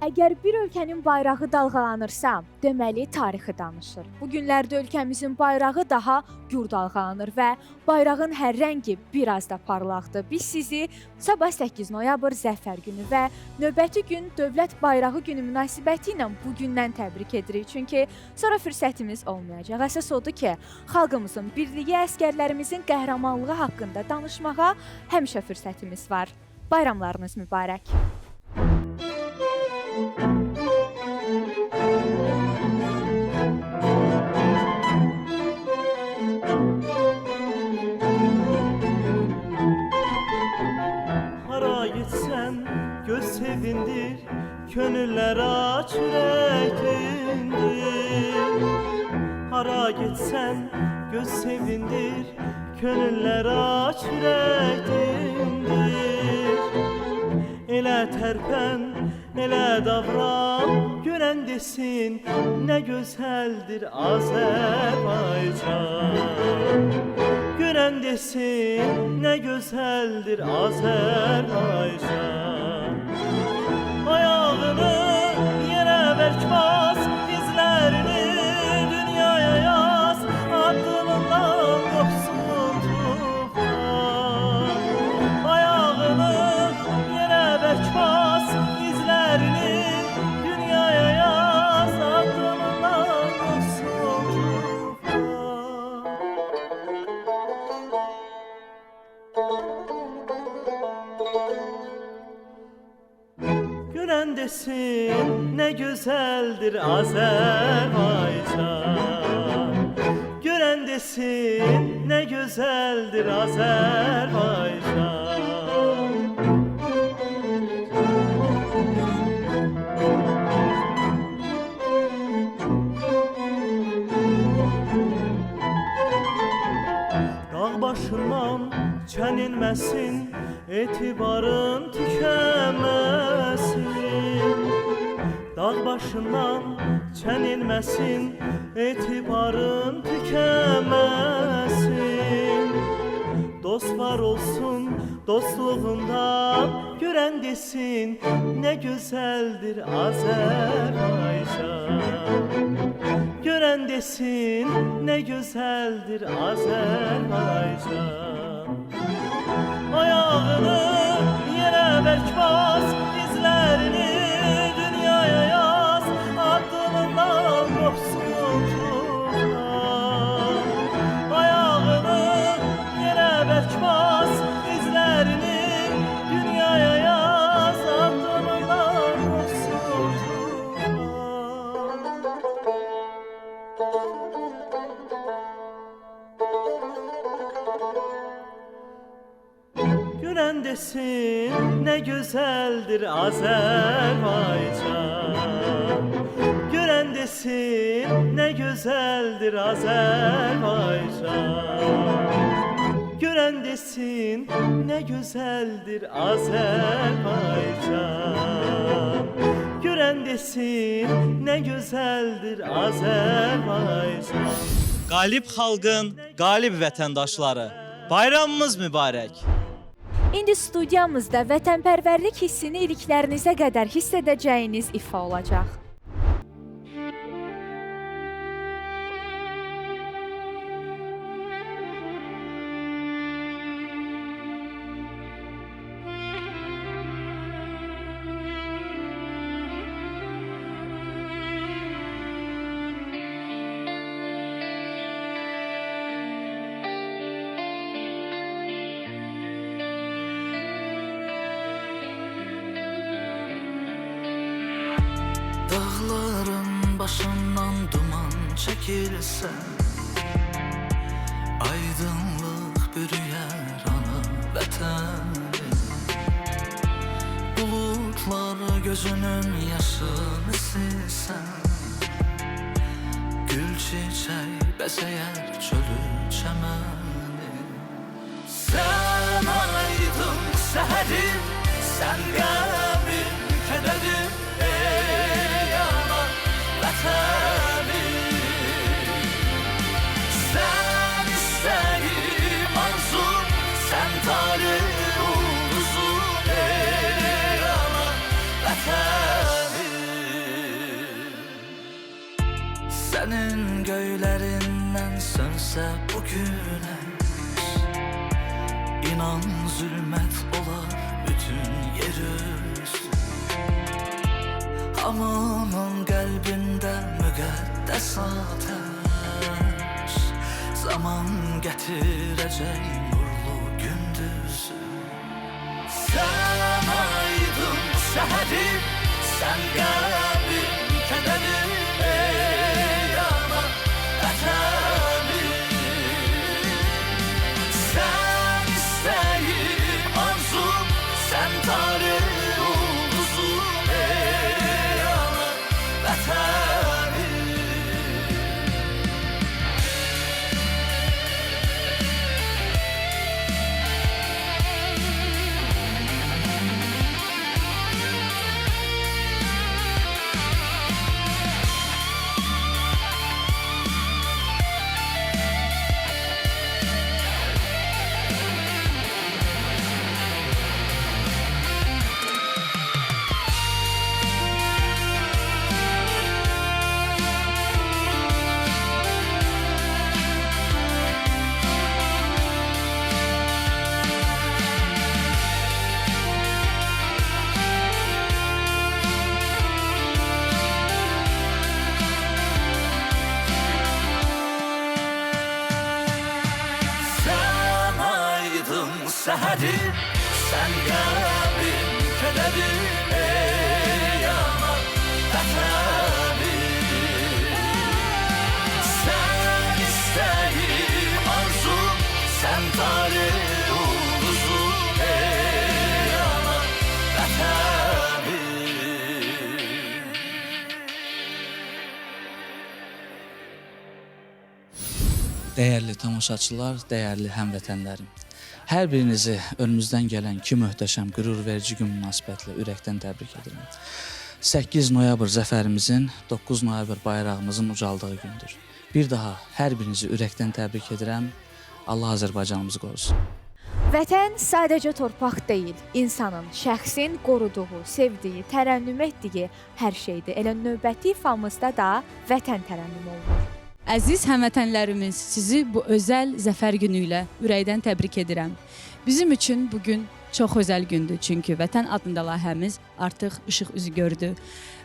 Əgər bir ölkənin bayrağı dalğalanırsa, deməli tarixi danışır. Bu günlərdə ölkəmizin bayrağı daha gür dalğalanır və bayrağın hər rəngi biraz da parlaqdır. Biz sizi sabah 8 noyabr Zəfər günü və növbəti gün Dövlət Bayrağı günü münasibəti ilə bu gündən təbrik edirik. Çünki sonra fürsətimiz olmayacaq. Əsas odur ki, xalqımızın birliyi, əsgərlərimizin qəhrəmanlığı haqqında danışmağa həmişə fürsətimiz var. Bayramlarınız mübarək. Hara gitsen göz sevindir, könüller aç yürektindir. Hara gitsen göz sevindir, könüller aç yürektindir. Elə tərpən, elə davran, gören desin ne güzeldir Azerbaycan. Gören desin ne güzeldir Azerbaycan. Ayağını yere berk bas, dizlerini dünyaya yaz, adımından kopsun tufan. Ayağını yere berk bas, dizlerini dünyaya yaz, adımından kopsun tufan. Gören desin ne güzeldir Azerbaycan. Gören desin ne güzeldir Azerbaycan. Dağ başından çənilməsin, etibarın tükənməsin. Dağ başından çənilməsin, etibarın tükənməsin. Dost var olsun dostluğundan, gören desin ne güzeldir Azerbaycan. Gören desin ne güzeldir Azerbaycan. Ayağını yere berk bas, dizlerini dünyaya yaz, adımından kopsun tufan. Ayağını yere berk bas, dizlerini dünyaya yaz, adımından kopsun tufan. Gören desin ne güzeldir Azerbaycan. Gören desin ne güzeldir Azerbaycan. Gören desin ne güzeldir Azerbaycan. Gören desin ne güzeldir Azerbaycan. Qalib xalqın, qalib vətəndaşları, bayramımız mübarək. İndi studiyamızda vətənpərvərlik hissini iliklərinizə qədər hiss edəcəyiniz ifa olacaq. Dağların başından duman çekilse, aydınlık bürüyer ana vətəni. Bulutlar gözünün yaşını silsən, gül çiçək bəzəyər çölü çəməni. Sən aydın səhərim, sən qəmin kədərim, ey ana vətənim. Sen isterim arzum, sen talih ulduzum, ey ana vətənim. senin göylerinden sönse bu güneş, İnan zulmet olar bütün yerüstü. Hamının kalbinde müqəddəs ateş, zaman getirecek nurlu gündüzü. Sen aydın seherim, sen kalbim kederim, ey ana vətənim. Sen isteğim arzum, sen tarih ulduzum, ey ana vətənim. Seherim, sen kalbim kederim, ey ana vətənim. Sen isteğim arzum, sen tarih ulduzum, ey ana vətənim. Değerli tamaşaçılar, değerli həmvətənlərim. Hər birinizi önümüzdən gələn iki möhtəşəm, qürur verici gün münasibətilə ürəkdən təbrik edirəm. 8 noyabr zəfərimizin, 9 noyabr bayrağımızın ucaldığı gündür. Bir daha hər birinizi ürəkdən təbrik edirəm. Allah Azərbaycanımızı qorusun. Vətən sadəcə torpaq deyil, insanın, şəxsin qoruduğu, sevdiyi, tərənnüm etdiyi hər şeydir. Elə növbəti ifamızda da vətən tərənnümü olur. Əziz həmvətənlərimiz, sizi bu özəl zəfər günü ilə ürəkdən təbrik edirəm. Bizim üçün bugün çox özəl gündür, çünki Vətən adında layihəmiz artıq işıq üzü gördü.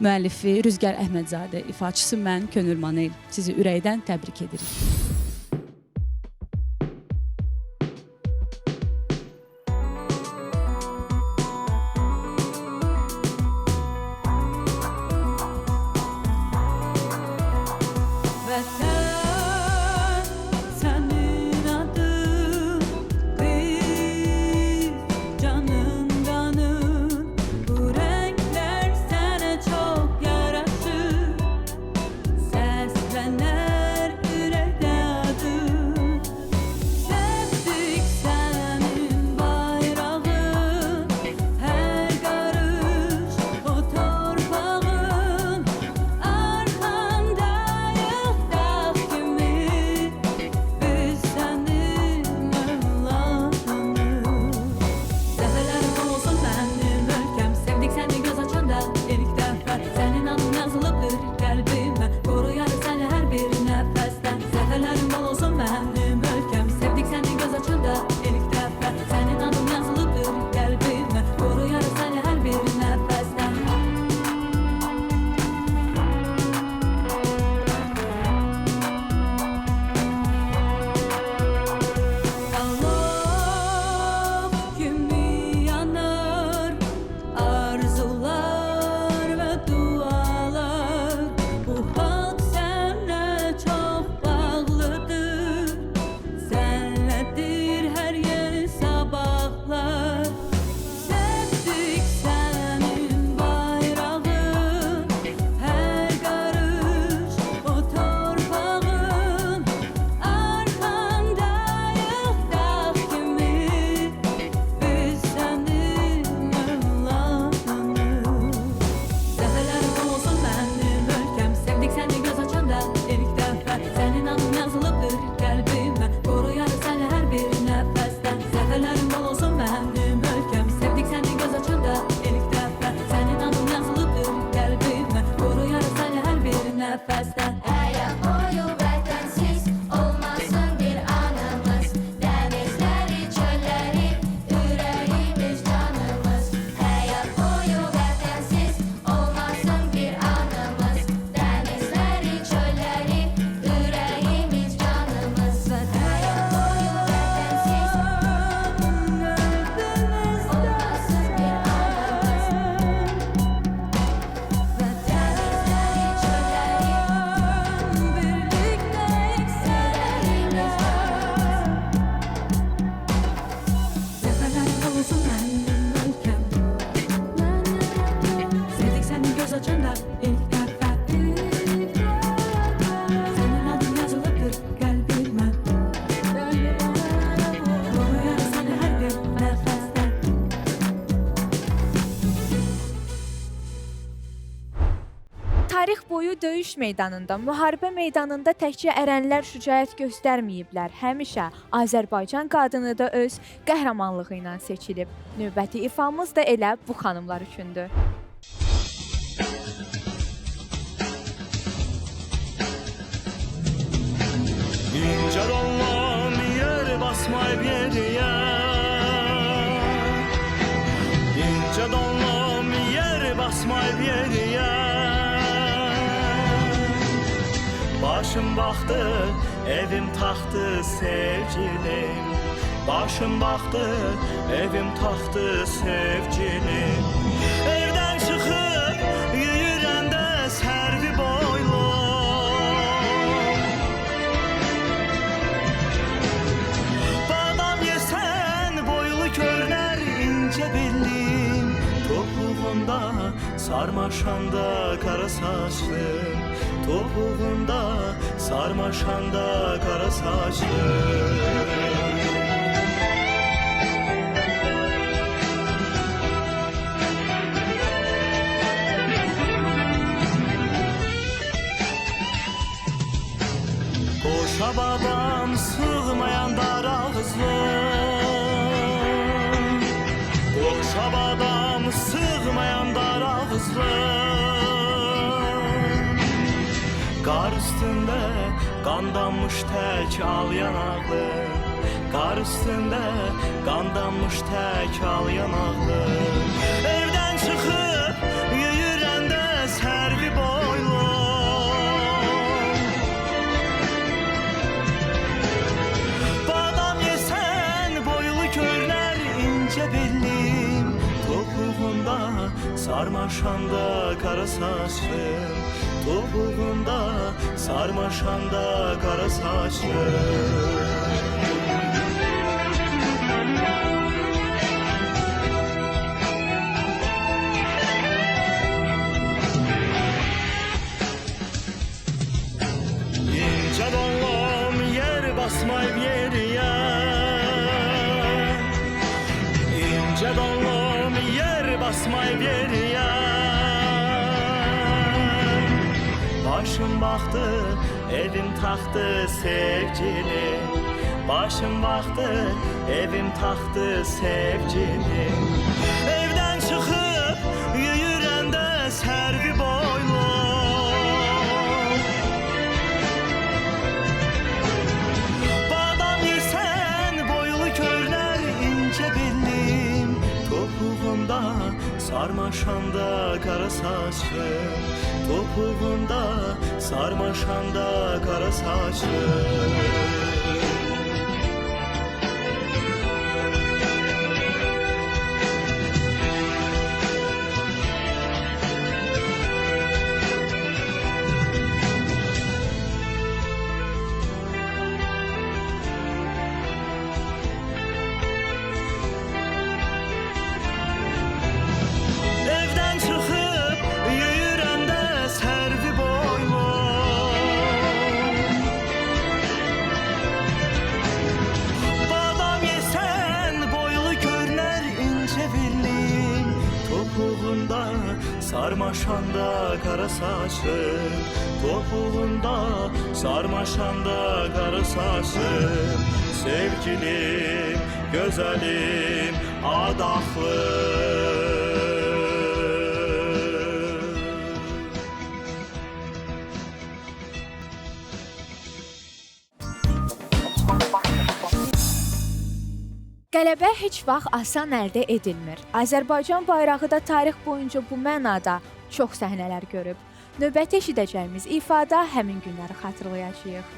Müəllifi Rüzgar Əhmədzadə, ifaçısı mən Könül Manel. Sizi ürəkdən təbrik edirik. nəfəsdən. Tarix boyu döyüş meydanında, müharibə meydanında təkcə ərənlər şücaət göstərməyiblər. Həmişə Azərbaycan qadını da öz qəhrəmanlığı ilə seçilib. Növbəti ifamız da elə bu xanımlar üçündür. İnce donlam yer basmayıp yeriye, İnce donlam yer basmayıp yeriye. Başım baktı evim taxtı sevgilim, Başım baktı evim taxtı sevgilim. Evden çıkıp yürüyəndə sərvi boylu, Badam yesen boylu körler ince bellim, Topuğunda sarmaşanda kara saçlım, Topuğunda sarmaşanda kara saçlım. Koşa babam sığmayan dar ağızlım, Koşa babam sığmayan dar ağızlım. Qar üstündə qandanmış tək al yanaqlım, Qar üstündə qandanmış tək al yanaqlım. Evdən çıxıb yürüyəndə sərvi boylu, Badam yesen boylu körlər ince bellim, Topuğunda sarmaşanda kara saçlım, Topuğunda sarmaşanda kara saçlım. İnce donlam yer basmayıp yeriye, İnce donlam yer basmayıp yeriye. Başım baktı evim taxtı sevgilim, Başım baktı evim taxtı sevgilim. Evden çıkıp yürüyəndə sərvi boylu, Badam yesen boylu körler ince bellim, Topuğunda sarmaşanda kara saçlım, Topuğunda sarmaşanda kara saçlım. Evden çıkıp yürüyəndə sərvi boylu, Badam yesen boylu körlər ince bellim, Topuğunda sarmaşanda kara saçlım, Topuğunda sarmaşanda kara saçlım. Sevgilim, güzelim, adaklım. Qələbə heç vaxt asan əldə edilmir. Azərbaycan bayrağı da tarix boyunca bu mənada çox səhnələr görüb. Növbəti eşidəcəyimiz ifadə həmin günləri xatırlayacağıq.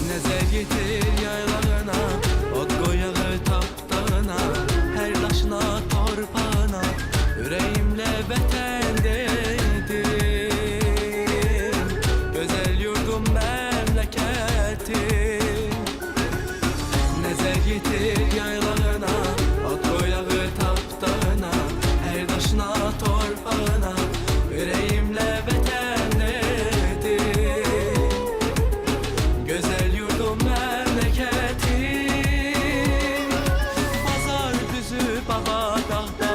Nəzər yetir yaylarına, od qoyağı tapdağına, hər daşına, torpağına, ürəyimlə vətən deyir. baba dağda,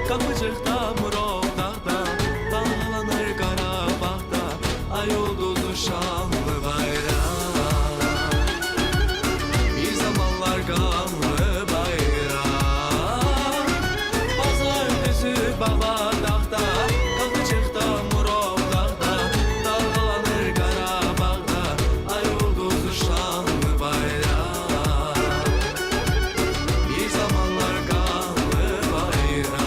kapıcıqda Murov dağda, dalğalanır Qarabağda, ay ulduzlu şanlı bayraq. Bir zamanlar qanlı bayraq, bazar düzü baba dağda, kapıcıqda Murov dağda, dalğalanır Qarabağda, ay ulduzlu şanlı bayraq. Bir zamanlar qanlı bayraq.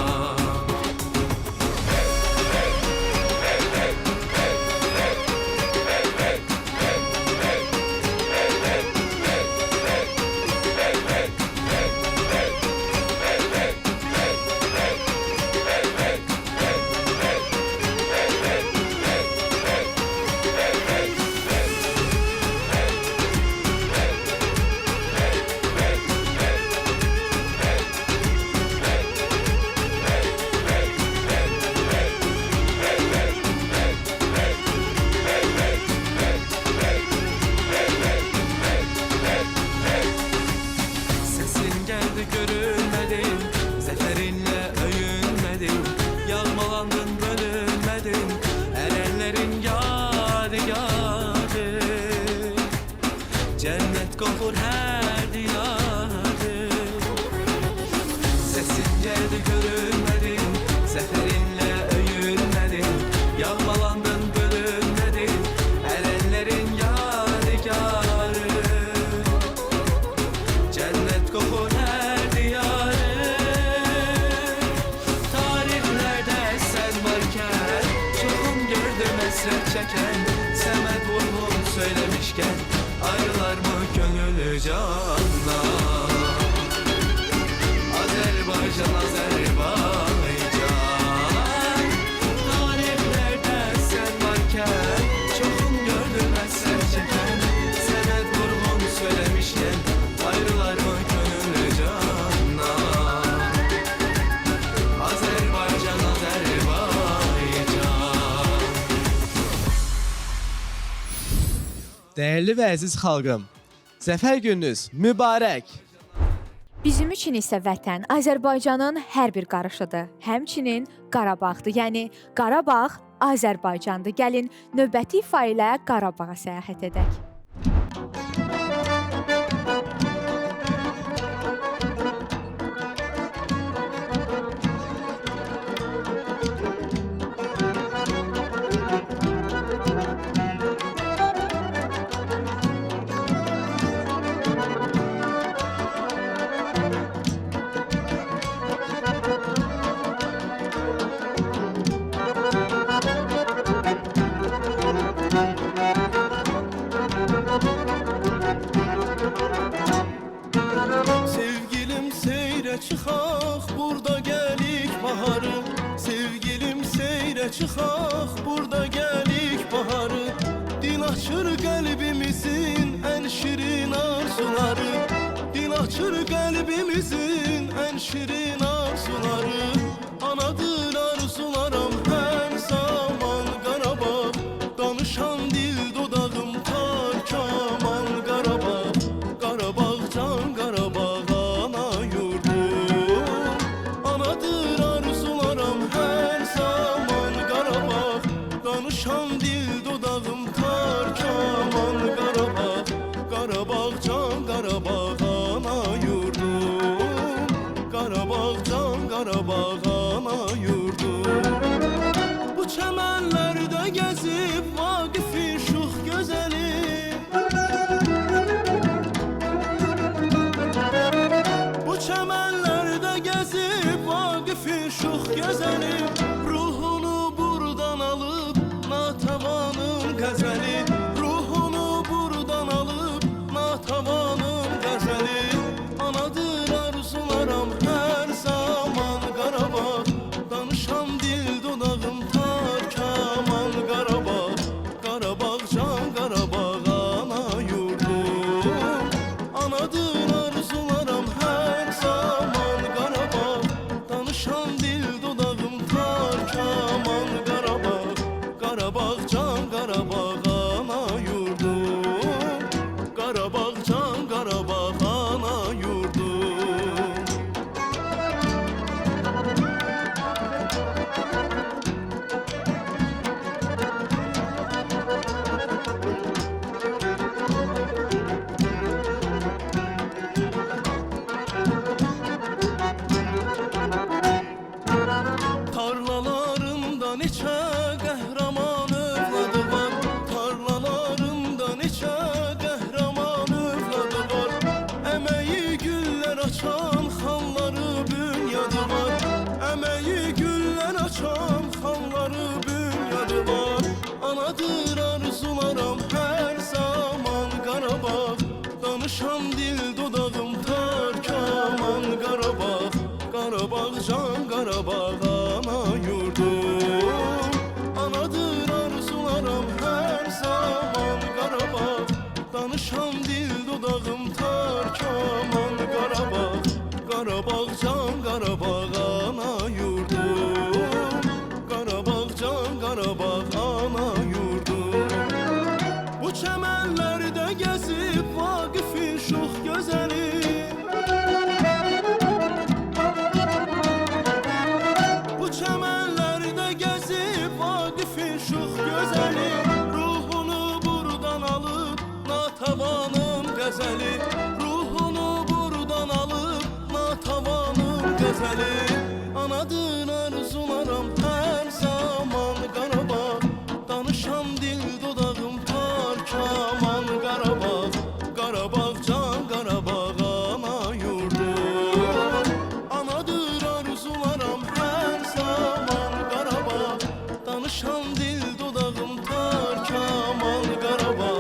Sesin geldi görünmedin, zeferinle öyünmedin, yağmalandın bölünmedin, erenlerin yadigarı. Cennet kokur her diyarı. Sesin geldi görünmedin, zeferinle öyünmedin, yağmalandın bölünmedin, erenlerin yadigarı. Cennet kokur her diyarı. Tarihlerde sen varken çoxum gördüm esret çeken, Səməd Vurğun söylemişken ayrılar mı gönül candan? Azerbaycan, Azerbaycan. Tarihlerde sen varken çoxum gördüm esret çeken, Səməd Vurğun söylemişken ayrılar mı gönül candan? Azerbaycan, Azerbaycan. Değerli və əziz xalqım, Zəfər gününüz mübarək. Bizim üçün isə vətən Azərbaycanın hər bir qarışıdır. Həmçinin Qarabağdır. Yəni Qarabağ Azərbaycandır. Gəlin növbəti ifa ilə Qarabağa səyahət edək. Sevgilim seyre çıxaq, burada gəlik baharı. Sevgilim seyre çıxaq, burada gəlik baharı. Dil açır qəlbimizin ən şirin arzuları. Dil açır qəlbimizin ən şirin arzuları. Anadır arzularım hər zaman Qarabağ. Danışan dil dodağım tar kaman Qarabağ. Qarabağ can Qarabağ ana yurdum. Anadır arzularım hər zaman Qarabağ. Danışan dil dodağım tar kaman Qarabağ. Qarabağ can Qarabağ ana yurdum. Qarabağ can Qarabağ ana yurdum. Bu çəmənlərdə gəzib Vaqifin şux gözəlim. Bu çəmənlərdə gəzib Vaqifin şux gözəlim. Ruhunu buradan alıb Natavanın qəzəli. Ruhunu buradan alıb Natavanın qəzəli. Anadır arzularım hər zaman Qarabağ. Danışan dil dodağım tar kaman Qarabağ. Qarabağ can Qarabağ ana yurdum. Anadır arzularım hər zaman Qarabağ. Danışan dil dodağım tar Qarabağ can Qarabağ ana yurdum. Anadır arzularım her zaman Qarabağ. Danışam dil dodağım tar kaman Qarabağ. Qarabağ can Qarabağ ana yurdum. Qarabağ can Qarabağ ana yurdum. Bu çəmənlərdə gəzib Vaqifin şux gözəli. Bu çəmənlərdə gəzib Vaqifin şux gözəli. Ruhunu buradan alıb natavanın qəzəli. Ruhunu buradan alıb natavanın qəzəli. Anadır arzularım hər zaman Qarabağ. Danışam dil dodağım tar kaman Qarabağ. Qarabağ can Qarabağ ana yurdum. Anadır arzularım hər zaman Qarabağ. Danışam dil dodağım tar kaman Qarabağ.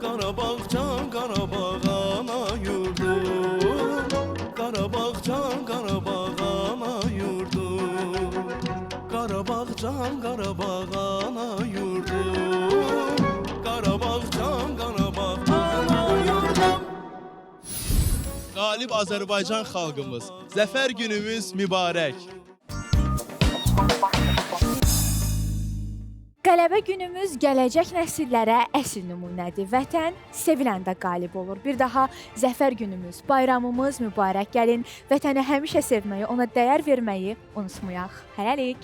Qarabağ can Qarabağ ana yurdum. Qarabağ can Qarabağ ana yurdum. Qarabağ can Qarabağ ana yurdum. Qarabağ can Qarabağ ana yurdum. Qalib Azərbaycan xalqımız, zəfər günümüz mübarək. Qələbə günümüz gələcək nəsillərə əsl nümunədir. Vətən seviləndə qalib olur. Bir daha zəfər günümüz, bayramımız mübarək. Gəlin vətəni həmişə sevməyi, ona dəyər verməyi unutmayaq. Hələlik.